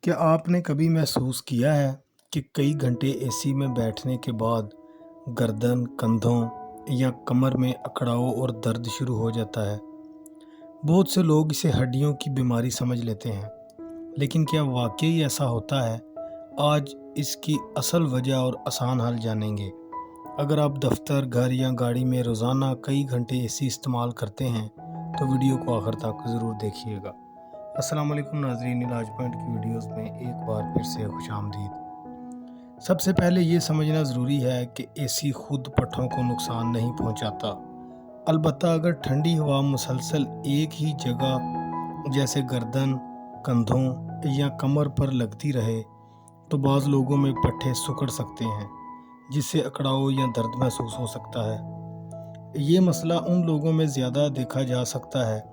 क्या आपने कभी महसूस किया है कि कई घंटे एसी में बैठने के बाद गर्दन, कंधों या कमर में अकड़ाव और दर्द शुरू हो जाता है? बहुत से लोग इसे हड्डियों की बीमारी समझ लेते हैं, लेकिन क्या वाकई ऐसा होता है? आज इसकी असल वजह और आसान हल जानेंगे। अगर आप दफ्तर, घर या गाड़ी में रोज़ाना कई घंटे एसी इस्तेमाल करते हैं, तो वीडियो को आखिर तक ज़रूर देखिएगा। अस्सलाम वालेकुम नाज़रीन, इलाज पॉइंट की वीडियोस में एक बार फिर से खुशामदीद। सबसे पहले ये समझना ज़रूरी है कि एसी खुद पट्ठों को नुकसान नहीं पहुंचाता। अलबत्ता अगर ठंडी हवा मुसलसल एक ही जगह जैसे गर्दन, कंधों या कमर पर लगती रहे तो बाज़ लोगों में पट्ठे सिकुड़ सकते हैं, जिससे अकड़ाव या दर्द महसूस हो सकता है। ये मसला उन लोगों में ज़्यादा देखा जा सकता है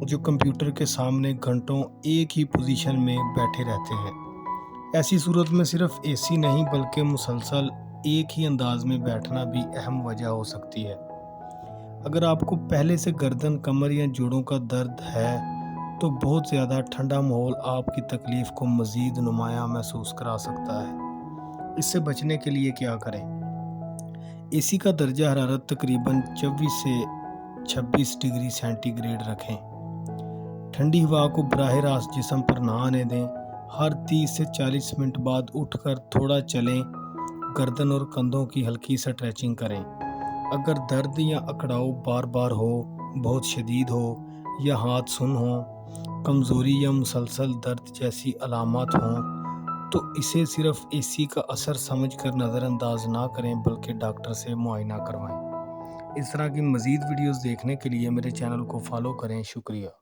जो कंप्यूटर के सामने घंटों एक ही पोजीशन में बैठे रहते हैं। ऐसी सूरत में सिर्फ एसी नहीं बल्कि मुसलसल एक ही अंदाज में बैठना भी अहम वजह हो सकती है। अगर आपको पहले से गर्दन, कमर या जोड़ों का दर्द है तो बहुत ज़्यादा ठंडा माहौल आपकी तकलीफ़ को मज़ीद नुमायाँ महसूस करा सकता है। इससे बचने के लिए क्या करें? एसी का दर्जा हरारत तकरीबन 24 से 26 डिग्री सेंटीग्रेड रखें। ठंडी हवा को बराह रास्त जिस्म पर ना आने दें। हर 30 से 40 मिनट बाद उठकर थोड़ा चलें। गर्दन और कंधों की हल्की स्ट्रेचिंग करें। अगर दर्द या अकड़ाव बार बार हो, बहुत शदीद हो या हाथ सुन्न हो, कमज़ोरी या मुसलसल दर्द जैसी अलामत हों, तो इसे सिर्फ एसी का असर समझकर नज़रअंदाज ना करें बल्कि डॉक्टर से मुआयना करवाएं। इस तरह की मज़ीद वीडियोस देखने के लिए मेरे चैनल को फॉलो करें। शुक्रिया।